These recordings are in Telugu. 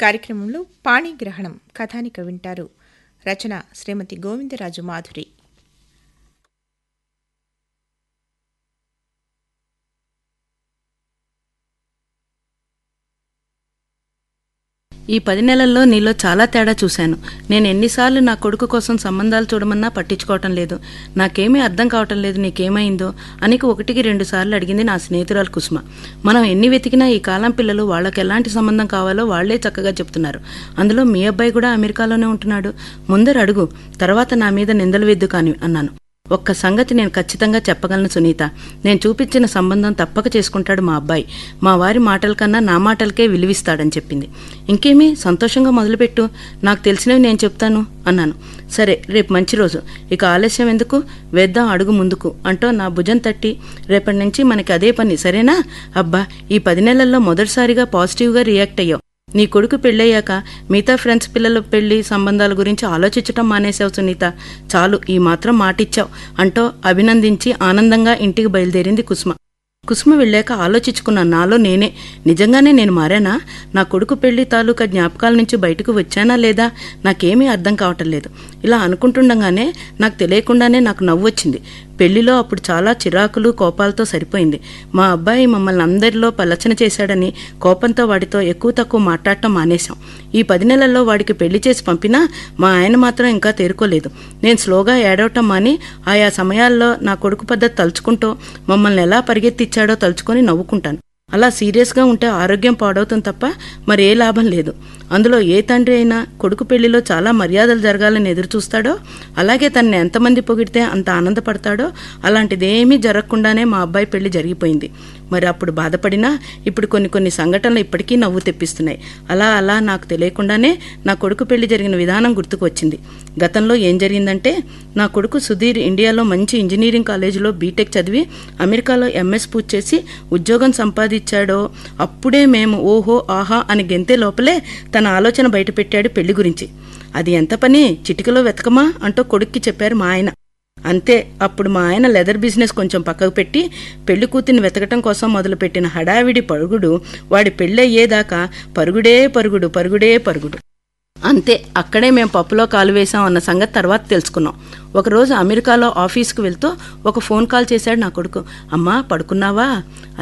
కార్యక్రమంలో పాణిగ్రహణం కథానిక వింటారు. రచన శ్రీమతి గోవిందరాజు మాధురి. ఈ 10 నెలల్లో నీలో చాలా తేడా చూశాను. నేను ఎన్నిసార్లు నా కొడుకు కోసం సంబంధాలు చూడమన్నా పట్టించుకోవటం లేదు. నాకేమీ అర్థం కావటం లేదు, నీకేమైందో అని 1-2 సార్లు అడిగింది నా స్నేహితురాలు కుసుమ. మనం ఎన్ని వెతికినా ఈ కాలం పిల్లలు వాళ్ళకి ఎలాంటి సంబంధం కావాలో వాళ్లే చక్కగా చెప్తున్నారు. అందులో మీ అబ్బాయి కూడా అమెరికాలోనే ఉంటున్నాడు. ముందర అడుగు, తర్వాత నా మీద నిందలు వెద్దు కాని అన్నాను. ఒక్క సంగతి నేను ఖచ్చితంగా చెప్పగలను సునీత, నేను చూపించిన సంబంధం తప్పక చేసుకుంటాడు మా అబ్బాయి. మా వారి మాటల కన్నా నా మాటలకే విలువిస్తాడని చెప్పింది. ఇంకేమీ, సంతోషంగా మొదలుపెట్టు, నాకు తెలిసినవి నేను చెప్తాను అన్నాను. సరే, రేపు మంచి రోజు, ఇక ఆలస్యం ఎందుకు, వేద్దాం అడుగు ముందుకు అంటూ నా భుజం తట్టి, రేపటి నుంచి మనకి అదే పని, సరేనా? అబ్బా, ఈ 10 నెలల్లో మొదటిసారిగా పాజిటివ్గా రియాక్ట్ అయ్యావు. నీ కొడుకు పెళ్ళయ్యాక మిగతా ఫ్రెండ్స్ పిల్లల పెళ్లి సంబంధాల గురించి ఆలోచించటం మానేశావు సునీత. చాలు, ఈ మాత్రం మాటిచ్చావు అంటూ అభినందించి ఆనందంగా ఇంటికి బయలుదేరింది కుసుమ. కుసుమ వెళ్ళాక ఆలోచించుకున్నా, నాలో నేనే, నిజంగానే నేను మారానా? నా కొడుకు పెళ్లి తాలూకా జ్ఞాపకాల నుంచి బయటకు వచ్చానా లేదా? నాకేమీ అర్థం కావటం లేదు. ఇలా అనుకుంటుండగానే నాకు తెలియకుండానే నాకు నవ్వు వచ్చింది. పెళ్లిలో అప్పుడు చాలా చిరాకులు కోపాలతో సరిపోయింది. మా అబ్బాయి మమ్మల్ని అందరిలో పలచన చేశాడని కోపంతో వాడితో ఎక్కువ తక్కువ మాట్లాడటం మానేశాం. ఈ 10 నెలల్లో వాడికి పెళ్లి చేసి పంపినా మా ఆయన మాత్రం ఇంకా తేరుకోలేదు. నేను స్లోగా ఏడవటం మాని ఆయా సమయాల్లో నా కొడుకు పద్ధతి తలుచుకుంటూ మమ్మల్ని ఎలా పరిగెత్తిచ్చాడో తలుచుకొని నవ్వుకుంటాను. అలా సీరియస్గా ఉంటే ఆరోగ్యం పాడవుతుంది తప్ప మరే లాభం లేదు. అందులో ఏ తండ్రి అయినా కొడుకు పెళ్లిలో చాలా మర్యాదలు జరగాలని ఎదురుచూస్తాడో, అలాగే తనని ఎంతమంది పొగిడితే అంత ఆనందపడతాడో, అలాంటిదేమీ జరగకుండానే మా అబ్బాయి పెళ్లి జరిగిపోయింది. మరి అప్పుడు బాధపడినా ఇప్పుడు కొన్ని సంఘటనలు ఇప్పటికీ నవ్వు తెప్పిస్తున్నాయి. అలా నాకు తెలియకుండానే నా కొడుకు పెళ్లి జరిగిన విధానం గుర్తుకు వచ్చింది. గతంలో ఏం జరిగిందంటే, నా కొడుకు సుధీర్ ఇండియాలో మంచి ఇంజనీరింగ్ కాలేజీలో బీటెక్ చదివి అమెరికాలో ఎంఎస్ పూర్తి చేసి ఉద్యోగం సంపాదించాడో అప్పుడే మేము ఓహో ఆహా అని గెంతే లోపలే తన ఆలోచన బయటపెట్టాడు పెళ్లి గురించి. అది ఎంత పని, చిటికలో వెతకమా అంటూ కొడుక్కి చెప్పారు మా ఆయన. అంతే, అప్పుడు మా ఆయన లెదర్ బిజినెస్ కొంచెం పక్కకు పెట్టి పెళ్లి కూతురిని వెతకటం కోసం మొదలుపెట్టిన హడావిడి పరుగుడు వాడి పెళ్ళయ్యేదాకా పరుగుడే పరుగుడు. అంతే, అక్కడే మేము పప్పులో కాలు వేసాం అన్న సంగతి తర్వాత తెలుసుకున్నాం. ఒకరోజు అమెరికాలో ఆఫీస్కి వెళ్తూ ఒక ఫోన్ కాల్ చేశాడు నా కొడుకు. అమ్మా, పడుకున్నావా?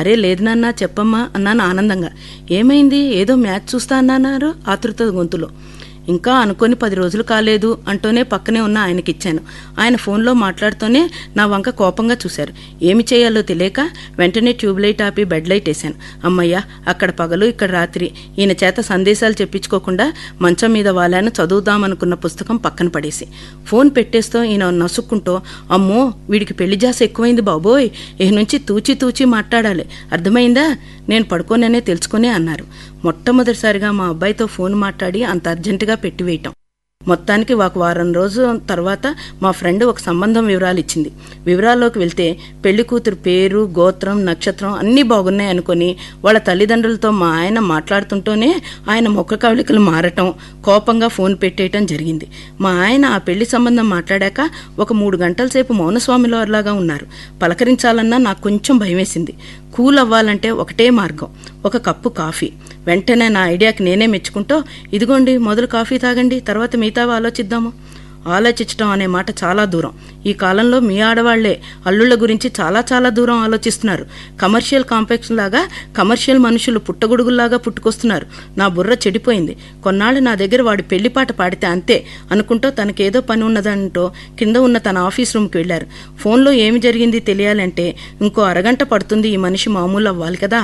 అరే లేదు నాన్న, చెప్పమ్మా అన్నాను ఆనందంగా. ఏమైంది? ఏదో మ్యాచ్ చూస్తా అన్నారు ఆతృత గొంతులో. ఇంకా అనుకొని 10 రోజులు కాలేదు అంటూనే పక్కనే ఉన్న ఆయనకిచ్చాను. ఆయన ఫోన్లో మాట్లాడుతూనే నా వంక కోపంగా చూశారు. ఏమి చేయాలో తెలియక వెంటనే ట్యూబ్లైట్ ఆపి బెడ్ లైట్ వేశాను. అమ్మయ్య, అక్కడ పగలు ఇక్కడ రాత్రి ఈయన చేత సందేశాలు చెప్పించుకోకుండా మంచం మీద వాలాను చదువుదామనుకున్న పుస్తకం పక్కన పడేసి. ఫోన్ పెట్టేస్తూ ఈయన నసుక్కుంటూ, అమ్మో వీడికి పెళ్లి జాస ఎక్కువైంది బాబోయ్, ఇక నుంచి తూచి మాట్లాడాలి, అర్థమైందా? నేను పడుకోననే తెలుసుకునే అన్నారు. మొట్టమొదటిసారిగా మా అబ్బాయితో ఫోన్ మాట్లాడి అంత అర్జెంటుగా పెట్టివేయటం. మొత్తానికి ఒక వారం రోజుల తర్వాత మా ఫ్రెండ్ ఒక సంబంధం వివరాలు ఇచ్చింది. వివరాల్లోకి వెళ్తే పెళ్లి కూతురు పేరు, గోత్రం, నక్షత్రం అన్నీ బాగున్నాయి అనుకుని వాళ్ళ తల్లిదండ్రులతో మా ఆయన మాట్లాడుతుంటూనే ఆయన ముఖ కవళికలు మారటం, కోపంగా ఫోన్ పెట్టేయటం జరిగింది. మా ఆయన ఆ పెళ్లి సంబంధం మాట్లాడాక ఒక 3 గంటల సేపు మౌనస్వామిలోలాగా ఉన్నారు. పలకరించాలన్నా నాకు కొంచెం భయమేసింది. కూల్ అవ్వాలంటే ఒకటే మార్గం, ఒక కప్పు కాఫీ. వెంటనే నా ఐడియాకి నేనే మెచ్చుకుంటూ, ఇదిగోండి మొదలు కాఫీ తాగండి, తర్వాత మిగతావి ఆలోచిద్దాము. ఆలోచించడం అనే మాట చాలా దూరం. ఈ కాలంలో మీ ఆడవాళ్లే అల్లుళ్ల గురించి చాలా దూరం ఆలోచిస్తున్నారు. కమర్షియల్ కాంప్లెక్స్ లాగా కమర్షియల్ మనుషులు పుట్టగొడుగుల్లాగా పుట్టుకొస్తున్నారు. నా బుర్ర చెడిపోయింది. కొన్నాళ్ళు నా దగ్గర వాడి పెళ్లిపాట పాడితే అంతే అనుకుంటూ తనకేదో పని ఉన్నదంటూ కింద ఉన్న తన ఆఫీస్ రూమ్కి వెళ్లారు. ఫోన్లో ఏమి జరిగింది తెలియాలంటే ఇంకో అరగంట పడుతుంది. ఈ మనిషి మామూలు అవ్వాలి కదా.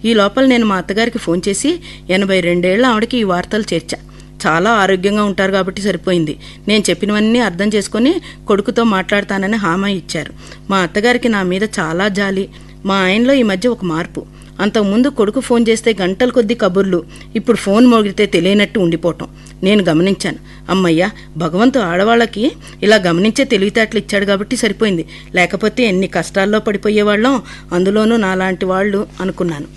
ఈ లోపల నేను మా అత్తగారికి ఫోన్ చేసి 82 ఏళ్ల ఆవిడకి ఈ వార్తలు చేర్చా. చాలా ఆరోగ్యంగా ఉంటారు కాబట్టి సరిపోయింది. నేను చెప్పినవన్నీ అర్థం చేసుకుని కొడుకుతో మాట్లాడతానని హామీ ఇచ్చారు. మా అత్తగారికి నా మీద చాలా జాలి. మా ఆయనలో ఈ మధ్య ఒక మార్పు. అంతకుముందు కొడుకు ఫోన్ చేస్తే గంటల కొద్దీ కబుర్లు, ఇప్పుడు ఫోన్ మోగితే తెలియనట్టు ఉండిపోవటం నేను గమనించాను. అమ్మయ్య, భగవంతుడు ఆడవాళ్ళకి ఇలా గమనించే తెలివితేటలు ఇచ్చాడు కాబట్టి సరిపోయింది, లేకపోతే ఎన్ని కష్టాల్లో పడిపోయేవాళ్ళం, అందులోనూ నాలాంటి వాళ్ళు అనుకున్నాను.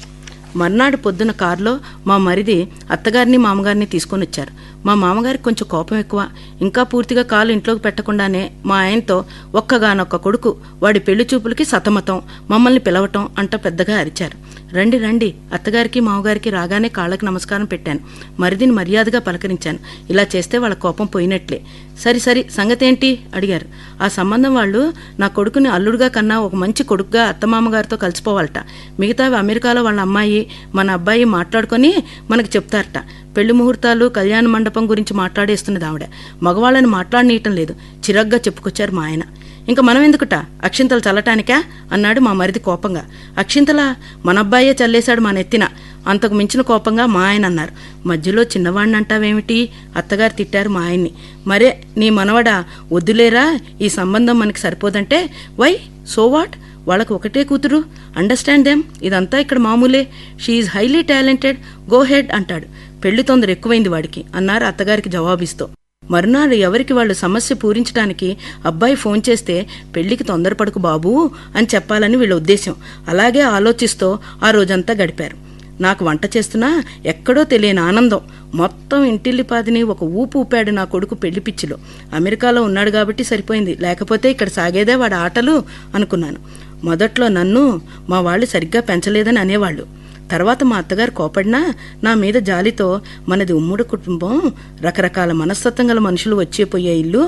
మర్నాడు పొద్దున కారులో మా మరిది అత్తగారిని మామగారిని తీసుకొని వచ్చారు. మా మామగారికి కొంచెం కోపం ఎక్కువ. ఇంకా పూర్తిగా కాలు ఇంట్లోకి పెట్టకుండానే మా ఆయనతో ఒక్కగానొక్క కొడుకు, వాడి పెళ్లి చూపులకి సతమతం, మమ్మల్ని పిలవటం అంట పెద్దగా అరిచారు. రండి రండి. అత్తగారికి మామగారికి రాగానే కాళ్ళకి నమస్కారం పెట్టాను. మరిదిని మర్యాదగా పలకరించాను. ఇలా చేస్తే వాళ్ళ కోపం పోయినట్లే. సరి సరి సంగతేంటి అడిగారు. ఆ సంబంధం వాళ్ళు నా కొడుకుని అల్లుడుగా కన్నా ఒక మంచి కొడుకుగా అత్తమామగారితో కలిసిపోవాలట. మిగతావి అమెరికాలో వాళ్ళ అమ్మాయి మన అబ్బాయి మాట్లాడుకొని మనకి చెప్తారట. పెళ్లి ముహూర్తాలు కళ్యాణ మండపం గురించి మాట్లాడేస్తున్నది ఆవిడ. మగవాళ్ళని మాట్లాడనీయటం లేదు. చిరగ్గా చెప్పుకొచ్చారు మా ఆయన. ఇంక మనం ఎందుకుట అక్షింతలు చల్లటానికా అన్నాడు మా మరిది కోపంగా. అక్షింతలా? మన అబ్బాయే చల్లేశాడు మా నెత్తిన. అంతకు మించిన కోపంగా మా ఆయన అన్నారు. మధ్యలో చిన్నవాడిని అంటావేమిటి? అత్తగారు తిట్టారు మా ఆయన్ని. మరే నీ మనవడా? వద్దులేరా, ఈ సంబంధం మనకి సరిపోదంటే. Why so what? వాళ్ళకు ఒకటే కూతురు. Understand them. ఇదంతా ఇక్కడ మామూలే. She's highly talented. Go ahead అంటాడు. పెళ్లి తొందర ఎక్కువైంది వాడికి అన్నారు అత్తగారికి జవాబిస్తూ. మరునాడు ఎవరికి వాళ్ళు సమస్య పూరించడానికి అబ్బాయి ఫోన్ చేస్తే పెళ్లికి తొందరపడకు బాబూ అని చెప్పాలని వీళ్ళ ఉద్దేశం. అలాగే ఆలోచిస్తూ ఆ రోజంతా గడిపారు. నాకు వంట చేస్తున్నా ఎక్కడో తెలియని ఆనందం. మొత్తం ఇంటిల్లిపాదిని ఒక ఊపు ఊపాడు నా కొడుకు పెళ్లి పిచ్చిలో. అమెరికాలో ఉన్నాడు కాబట్టి సరిపోయింది, లేకపోతే ఇక్కడ సాగేదే వాడి ఆటలు అనుకున్నాను. మొదట్లో నన్ను మా వాళ్ళు సరిగ్గా పెంచలేదని అనేవాళ్ళు. తర్వాత మా అత్తగారు కోపడినా నా మీద జాలితో, మనది ఉమ్మడి కుటుంబం, రకరకాల మనస్తత్వం గల మనుషులు వచ్చేపోయే ఇల్లు,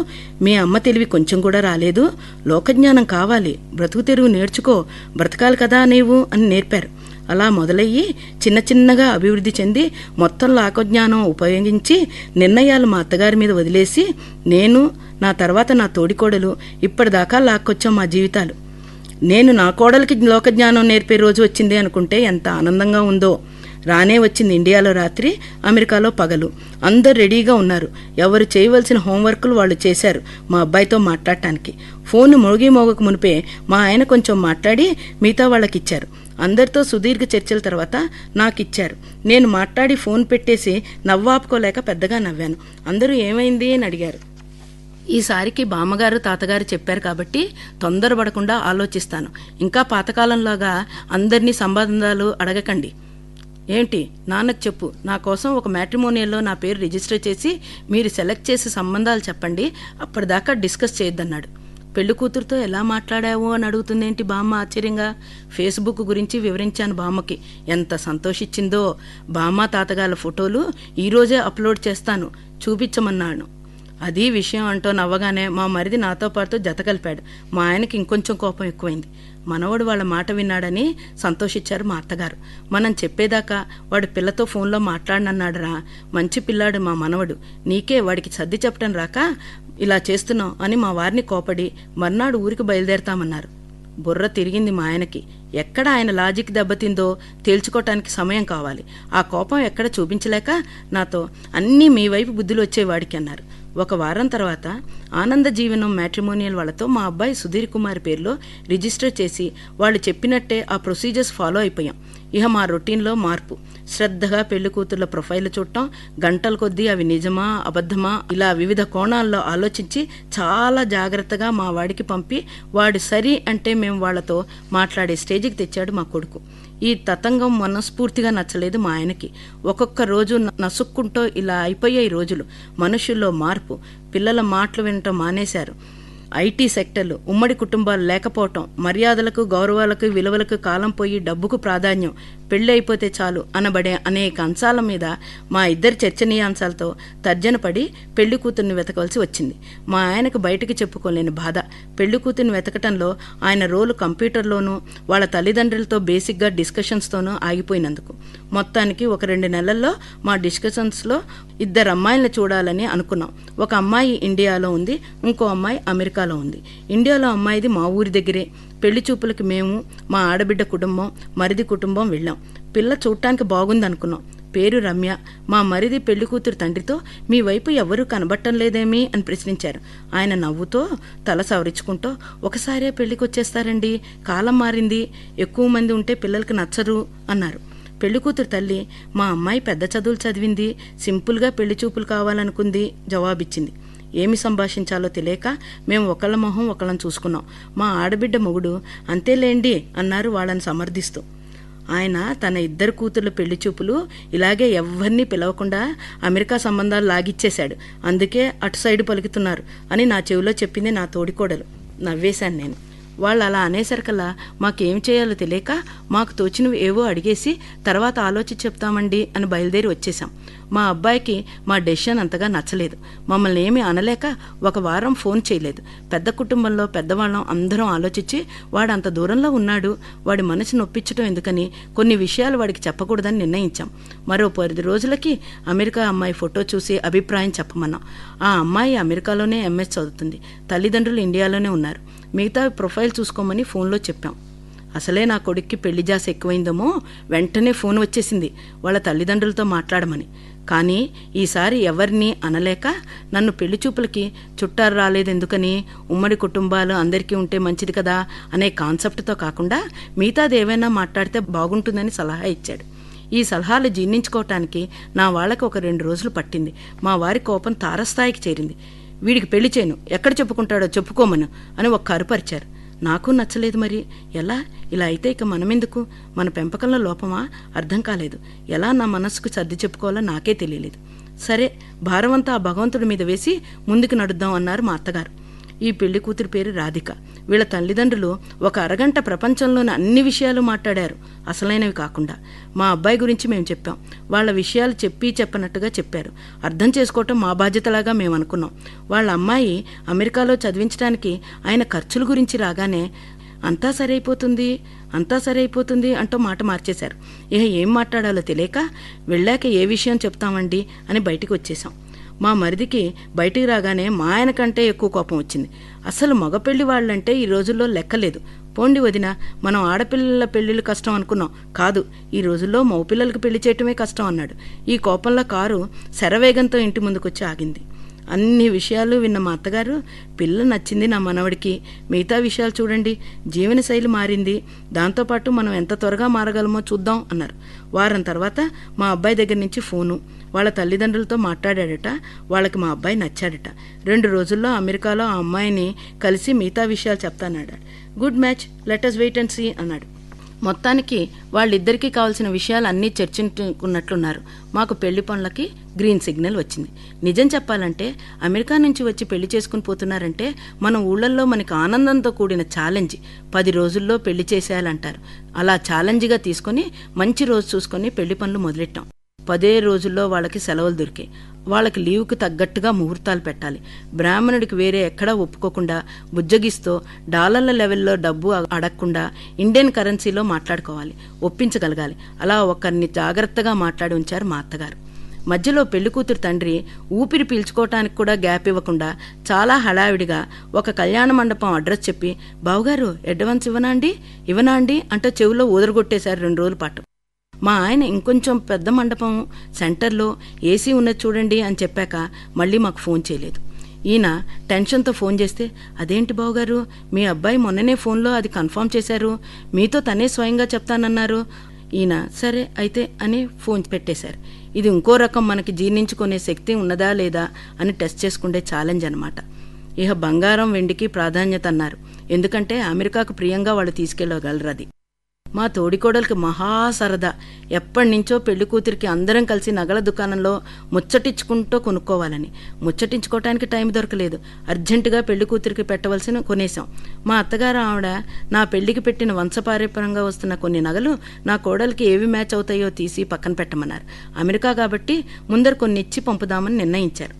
మీ అమ్మ తెలివి కొంచెం కూడా రాలేదు, లోకజ్ఞానం కావాలి, బ్రతుకు తెరువు నేర్చుకో, బ్రతకాలి కదా నీవు అని నేర్పారు. అలా మొదలయ్యి చిన్న చిన్నగా అభివృద్ధి చెంది మొత్తం లోకజ్ఞానం ఉపయోగించి నిర్ణయాలు మా అత్తగారి మీద వదిలేసి నేను, నా తర్వాత నా తోడికోడలు ఇప్పటిదాకా లాక్కొచ్చాం మా జీవితాలు. నేను నా కోడలికి లోకజ్ఞానం నేర్పే రోజు వచ్చింది అనుకుంటే ఎంత ఆనందంగా ఉందో. రానే వచ్చింది ఇండియాలో రాత్రి, అమెరికాలో పగలు. అందరు రెడీగా ఉన్నారు. ఎవరు చేయవలసిన హోంవర్క్లు వాళ్ళు చేశారు మా అబ్బాయితో మాట్లాడటానికి. ఫోన్ మోగక మునిపే మా ఆయన కొంచెం మాట్లాడి మిగతా వాళ్ళకిచ్చారు. అందరితో సుదీర్ఘ చర్చల తర్వాత నాకిచ్చారు. నేను మాట్లాడి ఫోన్ పెట్టేసి నవ్వాపుకోలేక పెద్దగా నవ్వాను. అందరూ ఏమైంది అని అడిగారు. ఈసారికి బామ్మగారు తాతగారు చెప్పారు కాబట్టి తొందరపడకుండా ఆలోచిస్తాను. ఇంకా పాతకాలంలాగా అందరినీ సంబంధాలు అడగకండి. ఏంటి నాన్నకు చెప్పు, నా కోసం ఒక మ్యాట్రిమోనియల్లో నా పేరు రిజిస్టర్ చేసి మీరు సెలెక్ట్ చేసి సంబంధాలు చెప్పండి, అప్పటిదాకా డిస్కస్ చేయొద్దన్నాడు. పెళ్లి కూతురుతో ఎలా మాట్లాడావు అని అడుగుతుందేంటి బామ్మ ఆశ్చర్యంగా. ఫేస్బుక్ గురించి వివరించాను బామ్మకి. ఎంత సంతోషించిందో. బామ్మ తాతగారి ఫోటోలు ఈరోజే అప్లోడ్ చేస్తాను, చూపించమన్నాను. అది విషయం అంటూ నవ్వగానే మా మరిది నాతో పాటు జత కలిపాడు. మా ఆయనకి ఇంకొంచెం కోపం ఎక్కువైంది. మనవడు వాళ్ళ మాట విన్నాడని సంతోషించారు మా అత్తగారు. మనం చెప్పేదాకా వాడు పిల్లతో ఫోన్లో మాట్లాడనన్నాడురా. మంచి పిల్లాడు మా మనవడు. నీకే వాడికి సర్ది చెప్పడం రాక ఇలా చేస్తున్నావు అని మా వారిని కోపడి మర్నాడు ఊరికి బయలుదేరతామన్నారు. బుర్ర తిరిగింది మా ఆయనకి. ఎక్కడ ఆయన లాజిక్ దెబ్బతిందో తేల్చుకోవటానికి సమయం కావాలి. ఆ కోపం ఎక్కడ చూపించలేక నాతో అన్నీ మీ వైపు బుద్ధులు వచ్చేవాడికి అన్నారు. ఒక వారం తర్వాత ఆనంద జీవనం మ్యాట్రిమోనియల్ వాళ్ళతో మా అబ్బాయి సుధీర్ కుమార్ పేరులో రిజిస్టర్ చేసి వాళ్ళు చెప్పినట్టే ఆ ప్రొసీజర్స్ ఫాలో అయిపోయాం. ఇక మా రొటీన్లో మార్పు. శ్రద్ధగా పెళ్లి కూతుర్ల ప్రొఫైల్ చూడటం, గంటల కొద్దీ అవి నిజమా అబద్ధమా ఇలా వివిధ కోణాల్లో ఆలోచించి చాలా జాగ్రత్తగా మా వాడికి పంపి వాడు సరి అంటే మేము వాళ్లతో మాట్లాడే స్టేజికి తెచ్చాడు మా కొడుకు. ఈ తతంగం మనస్ఫూర్తిగా నచ్చలేదు మా ఆయనకి. ఒక్కొక్క రోజు నసుక్కుంటూ ఇలా అయిపోయాయి రోజులు. మనుషుల్లో మార్పు. పిల్లల మాటలు వినటం మానేశారు. ఐటీ సెక్టర్లు, ఉమ్మడి కుటుంబాలు లేకపోవటం, మర్యాదలకు గౌరవాలకు విలువలకు కాలం పోయి డబ్బుకు ప్రాధాన్యం, పెళ్లి అయిపోతే చాలు అనబడే అనేక అంశాల మీద మా ఇద్దరి చర్చనీయాంశాలతో తర్జనపడి పెళ్లి కూతుర్ని వెతకవలసి వచ్చింది. మా ఆయనకు బయటికి చెప్పుకోలేని బాధ. పెళ్లి కూతుర్ని వెతకటంలో ఆయన రోలు కంప్యూటర్లోనూ వాళ్ళ తల్లిదండ్రులతో బేసిక్గా డిస్కషన్స్తోనూ ఆగిపోయినందుకు. మొత్తానికి ఒక 2 నెలల్లో మా డిస్కషన్స్లో 2 అమ్మాయిలను చూడాలని అనుకున్నాం. ఒక అమ్మాయి ఇండియాలో ఉంది, ఇంకో అమ్మాయి అమెరికాలో ఉంది. ఇండియాలో అమ్మాయిది మా ఊరి దగ్గరే. పెళ్లి చూపులకి మేము, మా ఆడబిడ్డ కుటుంబం, మరిది కుటుంబం వెళ్ళాం. పిల్ల చూడటానికి బాగుందనుకున్నాం. పేరు రమ్య. మా మరిది పెళ్లి కూతురు తండ్రితో మీ వైపు ఎవరూ కనబట్టం లేదేమీ అని ప్రశ్నించారు. ఆయన నవ్వుతో తల సవరించుకుంటూ ఒకసారే పెళ్లికి వచ్చేస్తారండి, కాలం మారింది, ఎక్కువ మంది ఉంటే పిల్లలకి నచ్చరు అన్నారు. పెళ్లి కూతురు తల్లి మా అమ్మాయి పెద్ద చదువులు చదివింది, సింపుల్గా పెళ్లి చూపులు కావాలనుకుంది జవాబిచ్చింది. ఏమి సంభాషించాలో తెలియక మేము ఒకళ్ళ మొహం ఒకళ్ళని చూసుకున్నాం. మా ఆడబిడ్డ మొగుడు అంతేలేండి అన్నారు వాళ్ళని సమర్థిస్తూ. ఆయన తన 2 కూతుర్ల పెళ్లి చూపులు ఇలాగే ఎవరినీ పిలవకుండా అమెరికా సంబంధాలు లాగిచ్చేశాడు. అందుకే అటు సైడు పలుకుతున్నారు అని నా చెవిలో చెప్పింది నా తోడికోడలు. నవ్వేశాను నేను. వాళ్ళు అలా అనేసరికల్లా మాకేం చేయాలో తెలియక మాకు తోచినవి ఏవో అడిగేసి తర్వాత ఆలోచించి చెప్తామండి అని బయలుదేరి వచ్చేసాం. మా అబ్బాయికి మా డెసిషన్ అంతగా నచ్చలేదు. మమ్మల్ని ఏమీ అనలేక ఒక వారం ఫోన్ చేయలేదు. పెద్ద కుటుంబంలో పెద్దవాళ్ళం అందరం ఆలోచించి వాడు అంత దూరంలో ఉన్నాడు, వాడి మనసు నొప్పించడం ఎందుకని కొన్ని విషయాలు వాడికి చెప్పకూడదని నిర్ణయించాం. మరో 10 రోజులకి అమెరికా అమ్మాయి ఫోటో చూసి అభిప్రాయం చెప్పమన్నాం. ఆ అమ్మాయి అమెరికాలోనే ఎంఎస్ చదువుతుంది. తల్లిదండ్రులు ఇండియాలోనే ఉన్నారు. మిగతా ప్రొఫైల్ చూసుకోమని ఫోన్లో చెప్పాం. అసలే నా కొడుక్కి పెళ్లి జాస ఎక్కువైందేమో వెంటనే ఫోన్ వచ్చేసింది వాళ్ళ తల్లిదండ్రులతో మాట్లాడమని. కానీ ఈసారి ఎవరిని అనలేక నన్ను పెళ్లి చూపులకి చుట్టారు రాలేదెందుకని, ఉమ్మడి కుటుంబాలు అందరికీ ఉంటే మంచిది కదా అనే కాన్సెప్ట్తో కాకుండా మిగతాది ఏవైనా మాట్లాడితే బాగుంటుందని సలహా ఇచ్చాడు. ఈ సలహాలు జీర్ణించుకోవటానికి నా వాళ్ళకి ఒక 2 రోజులు పట్టింది. మా వారి కోపం తారస్థాయికి చేరింది. వీడికి పెళ్లి చేయను, ఎక్కడ చెప్పుకుంటాడో చెప్పుకోమను అని ఒక కరుపరిచారు. నాకు నచ్చలేదు. మరి ఎలా? ఇలా అయితే ఇక మనమెందుకు? మన పెంపకంలో లోపమా? అర్థం కాలేదు. ఎలా నా మనస్సుకు సర్ది చెప్పుకోవాలో నాకే తెలియలేదు. సరే, భారమంతా ఆ భగవంతుడి మీద వేసి ముందుకు నడుద్దాం అన్నారు మా అత్తగారు. ఈ పెళ్లి కూతురు పేరు రాధిక. వీళ్ళ తల్లిదండ్రులు ఒక అరగంట ప్రపంచంలోని అన్ని విషయాలు మాట్లాడారు, అసలైనవి కాకుండా. మా అబ్బాయి గురించి మేము చెప్పాం. వాళ్ళ విషయాలు చెప్పనట్టుగా చెప్పారు. అర్థం చేసుకోవటం మా బాధ్యతలాగా మేము అనుకున్నాం. వాళ్ళ అమ్మాయి అమెరికాలో చదివించడానికి ఆయన ఖర్చుల గురించి రాగానే అంతా సరైపోతుంది అంటూ మాట మార్చేశారు. ఏం మాట్లాడాలో తెలియక వెళ్ళాక ఏ విషయం చెప్తామండి అని బయటికి వచ్చేసాం. మా మరిదికి బయటికి రాగానే మా ఆయన కంటే ఎక్కువ కోపం వచ్చింది. అసలు మగపెళ్లి వాళ్ళంటే ఈ రోజుల్లో లెక్కలేదు. పోండి వదిన, మనం ఆడపిల్లల పెళ్లిళ్ళు కష్టం అనుకున్నాం, కాదు ఈ రోజుల్లో మగపిల్లలకు పెళ్లి చేయటమే కష్టం అన్నాడు. ఈ కోపంలో కారు శరవేగంతో ఇంటి ముందుకొచ్చి ఆగింది. అన్ని విషయాలు విన్న మా అత్తగారు, పిల్ల నచ్చింది నా మనవడికి, మిగతా విషయాలు చూడండి, జీవనశైలి మారింది, దాంతోపాటు మనం ఎంత త్వరగా మారగలమో చూద్దాం అన్నారు. వారం తర్వాత మా అబ్బాయి దగ్గర నుంచి ఫోను. వాళ్ళ తల్లిదండ్రులతో మాట్లాడాడట. వాళ్ళకి మా అబ్బాయి నచ్చాడట. 2 రోజుల్లో అమెరికాలో ఆ అమ్మాయిని కలిసి మిగతా విషయాలు చెప్తానన్నాడు. Good match, let us wait and see అన్నాడు. మొత్తానికి వాళ్ళిద్దరికీ కావాల్సిన విషయాలు అన్నీ చర్చించుకున్నట్లున్నారు. మాకు పెళ్లి పనులకి గ్రీన్ సిగ్నల్ వచ్చింది. నిజం చెప్పాలంటే అమెరికా నుంచి వచ్చి పెళ్లి చేసుకుని పోతున్నారంటే మన ఊళ్ళల్లో మనకి ఆనందంతో కూడిన ఛాలెంజ్. 10 రోజుల్లో పెళ్లి చేసేయాలంటారు. అలా ఛాలెంజ్గా తీసుకొని మంచి రోజు చూసుకొని పెళ్లి పనులు మొదలెట్టాం. 10 రోజుల్లో వాళ్ళకి సెలవులు దొరికాయి. వాళ్ళకి లీవుకి తగ్గట్టుగా ముహూర్తాలు పెట్టాలి. బ్రాహ్మణుడికి వేరే ఎక్కడా ఒప్పుకోకుండా బుజ్జగిస్తూ డాలర్ల లెవెల్లో డబ్బు అడగకుండా ఇండియన్ కరెన్సీలో మాట్లాడుకోవాలి, ఒప్పించగలగాలి. అలా ఒకరిని జాగ్రత్తగా మాట్లాడి ఉంచారు మా అత్తగారు. మధ్యలో పెళ్లికూతురు తండ్రి ఊపిరి పీల్చుకోవటానికి కూడా గ్యాప్ ఇవ్వకుండా చాలా హడావిడిగా ఒక కళ్యాణ మండపం అడ్రస్ చెప్పి, బావుగారు అడ్వాన్స్ ఇవ్వనా అండి అంటూ చెవిలో ఊదరగొట్టేశారు 2 రోజుల పాటు. మా ఆయన ఇంకొంచెం పెద్ద మండపం సెంటర్లో ఏసీ ఉన్నది చూడండి అని చెప్పాక మళ్ళీ మాకు ఫోన్ చేయలేదు. ఈయన టెన్షన్తో ఫోన్ చేస్తే, అదేంటి బావుగారు, మీ అబ్బాయి మొన్ననే ఫోన్లో అది కన్ఫర్మ్ చేశారు, మీతో తనే స్వయంగా చెప్తానన్నారు. ఈయన సరే అయితే అని ఫోన్ పెట్టేశారు. ఇది ఇంకో రకం మనకి జీర్ణించుకునే శక్తి ఉన్నదా లేదా అని టెస్ట్ చేసుకుంటే ఛాలెంజ్ అనమాట. ఇక బంగారం వెండికి ప్రాధాన్యత అన్నారు. ఎందుకంటే అమెరికాకు ప్రియంగా వాళ్ళు తీసుకెళ్ళగలరు. అది మా తోడికోడలికి మహా సరదా. ఎప్పటినుంచో పెళ్లి కూతురికి అందరం కలిసి నగల దుకాణంలో ముచ్చటించుకుంటూ కొనుక్కోవాలని. ముచ్చటించుకోవటానికి టైం దొరకలేదు. అర్జెంటుగా పెళ్లి కూతురికి పెట్టవలసిన కొనేశాం. మా అత్తగారు ఆవిడ నా పెళ్లికి పెట్టిన వంశపారంపర్యంగా వస్తున్న కొన్ని నగలు నా కోడలికి ఏవి మ్యాచ్ అవుతాయో తీసి పక్కన పెట్టమన్నారు. అమెరికా కాబట్టి ముందర కొన్ని ఇచ్చి పంపుదామని నిర్ణయించారు.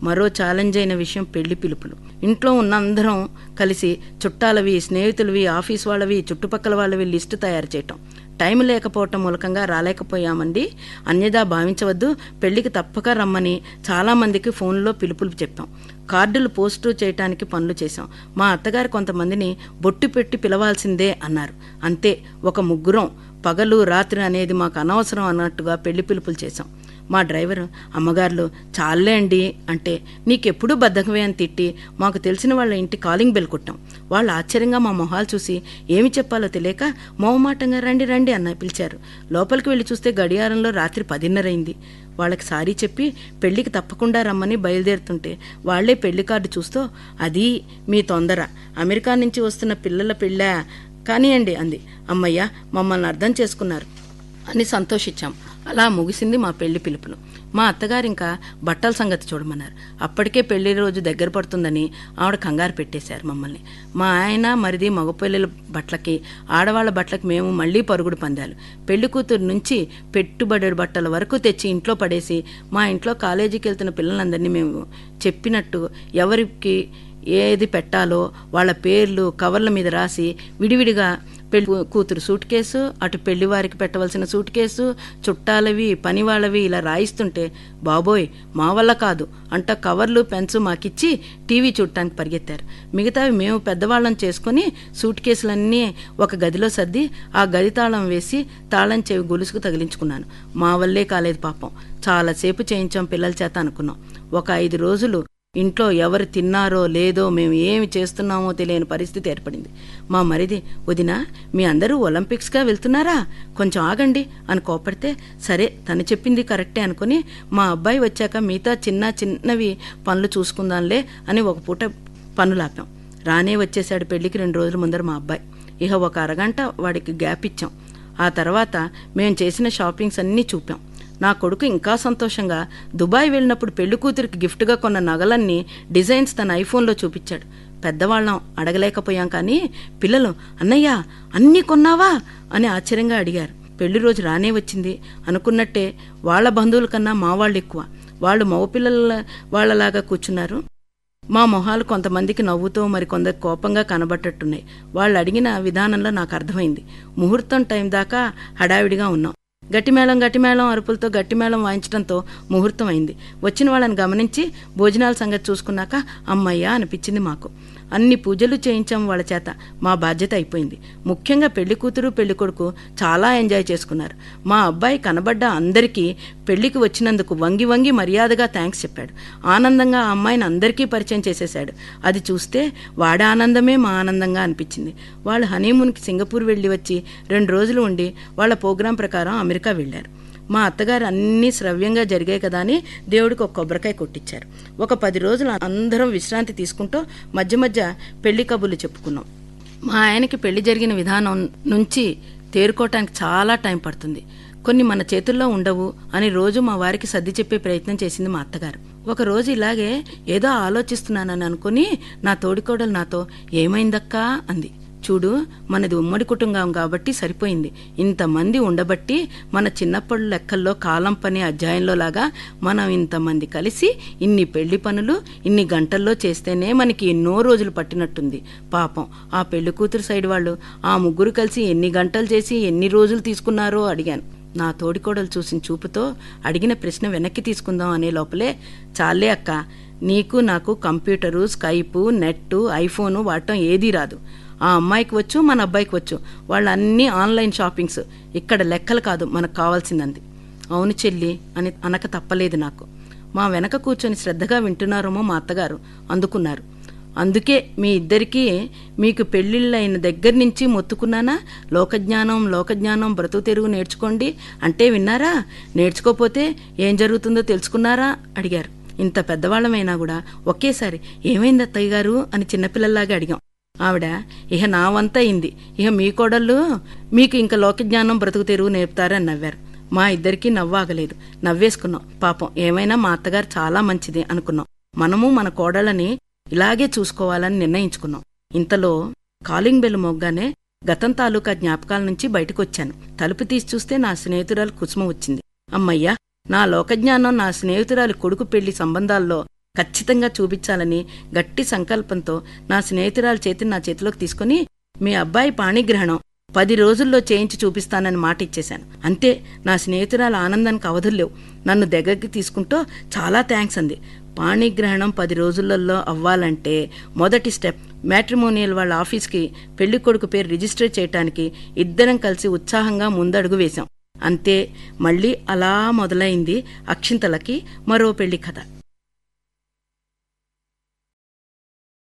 మరో ఛాలెంజ్ అయిన విషయం పెళ్లి పిలుపులు. ఇంట్లో ఉన్న అందరం కలిసి చుట్టాలవి, స్నేహితులవి, ఆఫీస్ వాళ్ళవి, చుట్టుపక్కల వాళ్ళవి లిస్టు తయారు చేయటం. టైం లేకపోవటం మూలకంగా రాలేకపోయామండి, అన్యదా భావించవద్దు, పెళ్లికి తప్పక రమ్మని చాలామందికి ఫోన్లో పిలుపులు చెప్పాం. కార్డులు పోస్టు చేయటానికి పనులు చేశాం. మా అత్తగారు కొంతమందిని బొట్టు పెట్టి పిలవాల్సిందే అన్నారు. అంతే, ఒక ముగ్గురం. పగలు రాత్రి అనేది మాకు అనవసరం అన్నట్టుగా పెళ్లి పిలుపులు చేశాం. మా డ్రైవరు, అమ్మగారులు చాలే అండి అంటే, నీకెప్పుడూ బద్ధకమే అని తిట్టి మాకు తెలిసిన వాళ్ళ ఇంటి కాలింగ్ బెల్ కొట్టాం. వాళ్ళు ఆశ్చర్యంగా మా మొహాలు చూసి ఏమి చెప్పాలో తెలియక మౌమాటంగా రండి రండి అన్న పిలిచారు. లోపలికి వెళ్ళి చూస్తే గడియారంలో రాత్రి 10:30 అయింది. వాళ్ళకి సారీ చెప్పి పెళ్లికి తప్పకుండా రమ్మని బయలుదేరుతుంటే వాళ్లే పెళ్లి కార్డు చూస్తూ, అది మీ తొందర, అమెరికా నుంచి వస్తున్న పిల్లల పెళ్ళా కానియండి అంది. అమ్మయ్య, మమ్మల్ని అర్థం చేసుకున్నారు. అని సంతోషించాం. అలా ముగిసింది మా పెళ్లి పిలుపులు. మా అత్తగారు ఇంకా బట్టల సంగతి చూడమన్నారు. అప్పటికే పెళ్లి రోజు దగ్గర పడుతుందని ఆవిడ కంగారు పెట్టేశారు మమ్మల్ని. మా ఆయన మరిది మగపిల్లల బట్టలకి ఆడవాళ్ల బట్టలకి మేము మళ్లీ పరుగుడు పందాలు. పెళ్లి కూతురు నుంచి పెట్టుబడి బట్టల వరకు తెచ్చి ఇంట్లో పడేసి మా ఇంట్లో కాలేజీకి వెళ్తున్న పిల్లలందరినీ మేము చెప్పినట్టు ఎవరికి ఏది పెట్టాలో వాళ్ళ పేర్లు కవర్ల మీద రాసి విడివిడిగా పెళ్లి కూతురు సూట్ కేసు, అటు పెళ్లి వారికి పెట్టవలసిన సూట్ కేసు, చుట్టాలవి పని వాళ్ళవి ఇలా రాయిస్తుంటే బాబోయ్ మా వల్ల కాదు అంట కవర్లు పెన్స్ మాకిచ్చి టీవీ చూడటానికి పరిగెత్తారు. మిగతావి మేము పెద్దవాళ్ళం చేసుకుని సూట్ కేసులన్నీ ఒక గదిలో సర్ది ఆ గది తాళం వేసి తాళం చెవి గొలుసుకు తగిలించుకున్నాను. మా వల్లే కాలేదు పాపం. చాలాసేపు చేయించాం పిల్లల చేత అనుకున్నాం. ఒక 5 రోజులు ఇంట్లో ఎవరు తిన్నారో లేదో మేము ఏమి చేస్తున్నామో తెలియని పరిస్థితి ఏర్పడింది. మా మరిది, వదినా మీ అందరూ ఒలింపిక్స్గా వెళ్తున్నారా, కొంచెం ఆగండి అని కోపడితే సరే తను చెప్పింది కరెక్టే అనుకుని మా అబ్బాయి వచ్చాక మిగతా చిన్నవి పనులు చూసుకుందాంలే అని ఒక పూట పనులాపాం. రానే వచ్చేశాడు పెళ్లికి 2 రోజుల ముందర మా అబ్బాయి. ఇక ఒక అరగంట వాడికి గ్యాప్ ఇచ్చాం. ఆ తర్వాత మేము చేసిన షాపింగ్స్ అన్నీ చూపాం. నా కొడుకు ఇంకా సంతోషంగా దుబాయ్ వెళ్ళినప్పుడు పెళ్లి కూతురికి గిఫ్ట్గా కొన్న నగలన్నీ డిజైన్స్ తన ఐఫోన్లో చూపించాడు. పెద్దవాళ్ళం అడగలేకపోయాం, కానీ పిల్లలు అన్నయ్య అన్నీ కొన్నావా అని ఆశ్చర్యంగా అడిగారు. పెళ్లి రోజు రానే వచ్చింది. అనుకున్నట్టే వాళ్ళ బంధువుల కన్నా మా వాళ్ళు ఎక్కువ. వాళ్ళు మగపిల్లల వాళ్ళలాగా కూర్చున్నారు. మా మొహాలు కొంతమందికి నవ్వుతో మరికొందరు కోపంగా కనబట్టట్టున్నాయి. వాళ్ళు అడిగిన విధానంలో నాకు అర్థమైంది. ముహూర్తం టైం దాకా హడావిడిగా ఉన్నాం. గట్టిమేళం అరుపులతో గట్టిమేళం వాయించడంతో ముహూర్తం అయింది. వచ్చిన వాళ్ళని గమనించి భోజనాల సంగతి చూసుకున్నాక అమ్మయ్య అనిపించింది మాకు. అన్ని పూజలు చేయించాం వాళ్ళ చేత. మా బాధ్యత అయిపోయింది. ముఖ్యంగా పెళ్లి కూతురు పెళ్లి కొడుకు చాలా ఎంజాయ్ చేసుకున్నారు. మా అబ్బాయి కనబడ్డ అందరికీ పెళ్లికి వచ్చినందుకు వంగి వంగి మర్యాదగా థ్యాంక్స్ చెప్పాడు. ఆనందంగా ఆ అమ్మాయిని అందరికీ పరిచయం చేసేశాడు. అది చూస్తే వాడి ఆనందమే మా ఆనందంగా అనిపించింది. వాళ్ళు హనీమూన్కి సింగపూర్ వెళ్ళి వచ్చి 2 రోజులు ఉండి వాళ్ళ ప్రోగ్రాం ప్రకారం అమెరికా వెళ్ళారు. మా అత్తగారు అన్నీ శ్రవ్యంగా జరిగాయి కదా అని దేవుడికి ఒక కొబ్బరికాయ కొట్టించారు. ఒక 10 రోజులు అందరం విశ్రాంతి తీసుకుంటూ మధ్య మధ్య పెళ్లి కబుర్లు చెప్పుకున్నాం. మా ఆయనకి పెళ్లి జరిగిన విధానం నుంచి తేరుకోవటానికి చాలా టైం పడుతుంది. కొన్ని మన చేతుల్లో ఉండవు అని రోజు మా వారికి సర్ది చెప్పే ప్రయత్నం చేసింది మా అత్తగారు. ఒక రోజు ఇలాగే ఏదో ఆలోచిస్తున్నానని అనుకుని నా తోడికోడలు నాతో ఏమైందక్కా అంది. చూడు, మనది ఉమ్మడి కుటుంబం కాబట్టి సరిపోయింది. ఇంతమంది ఉండబట్టి మన చిన్నప్పటి లెక్కల్లో కాలం పని అధ్యాయంలో లాగా మనం ఇంతమంది కలిసి ఇన్ని పెళ్లి పనులు ఇన్ని గంటల్లో చేస్తేనే మనకి ఎన్నో రోజులు పట్టినట్టుంది. పాపం ఆ పెళ్లి కూతురు సైడ్ వాళ్ళు ఆ ముగ్గురు కలిసి ఎన్ని గంటలు చేసి ఎన్ని రోజులు తీసుకున్నారో అడిగాను. నా తోడికోడలు చూసిన చూపుతో అడిగిన ప్రశ్న వెనక్కి తీసుకుందాం అనే లోపలే చాలే అక్క, నీకు నాకు కంప్యూటరు, స్కైపు, నెట్టు, ఐఫోను వాడటం ఏదీ రాదు. ఆ అమ్మాయికి వచ్చు, మన అబ్బాయికి వచ్చు. వాళ్ళన్నీ ఆన్లైన్ షాపింగ్స్. ఇక్కడ లెక్కలు కాదు మనకు కావాల్సిందంది. అవును చెల్లి అని అనక తప్పలేదు నాకు. మా వెనక కూర్చొని శ్రద్ధగా వింటున్నారేమో మా అత్తగారు అందుకున్నారు. అందుకే మీ ఇద్దరికీ మీకు పెళ్ళిళ్ళైన దగ్గర నుంచి మొత్తుకున్నానా, లోకజ్ఞానం బ్రతుకు తెరుగు నేర్చుకోండి అంటే విన్నారా? నేర్చుకోపోతే ఏం జరుగుతుందో తెలుసుకున్నారా అడిగారు. ఇంత పెద్దవాళ్ళమైనా కూడా ఒకేసారి ఏమైంది అత్తయ్య గారు అని చిన్నపిల్లల్లాగా అడిగాం. ఆవిడ, ఇహ నా వంత అయింది, ఇహ మీ కోడళ్ళు మీకు ఇంకా లోకజ్ఞానం బ్రతుకు తెరువు నేర్పుతారని నవ్వారు. మా ఇద్దరికీ నవ్వాగలేదు. నవ్వేసుకున్నాం. పాపం ఏమైనా మా అత్తగారు చాలా మంచిది అనుకున్నాం. మనము మన కోడళ్ళని ఇలాగే చూసుకోవాలని నిర్ణయించుకున్నాం. ఇంతలో కాలింగ్ బెల్ మోగ్గానే గతం తాలూకా జ్ఞాపకాల నుంచి బయటకొచ్చాను. తలుపు తీసి చూస్తే నా స్నేహితురాలు కుసుమ వచ్చింది. అమ్మయ్యా, నా లోకజ్ఞానం నా స్నేహితురాలి కొడుకు పెళ్లి సంబంధాల్లో ఖచ్చితంగా చూపించాలని గట్టి సంకల్పంతో నా స్నేహితురాలి చేతిని నా చేతిలోకి తీసుకుని మీ అబ్బాయి పాణిగ్రహణం 10 రోజుల్లో చేయించి చూపిస్తానని మాట ఇచ్చేశాను. అంతే, నా స్నేహితురాల ఆనందానికి అవధుల్లేవు. నన్ను దగ్గరికి తీసుకుంటూ చాలా థ్యాంక్స్ అంది. పాణిగ్రహణం 10 రోజులలో అవ్వాలంటే మొదటి స్టెప్ మ్యాట్రిమోనియల్ వాళ్ళ ఆఫీస్కి పెళ్లి కొడుకు పేరు రిజిస్టర్ చేయటానికి ఇద్దరం కలిసి ఉత్సాహంగా ముందడుగు వేశాం. అంతే, మళ్ళీ అలా మొదలైంది అక్షింతలకి మరో పెళ్లి కథ.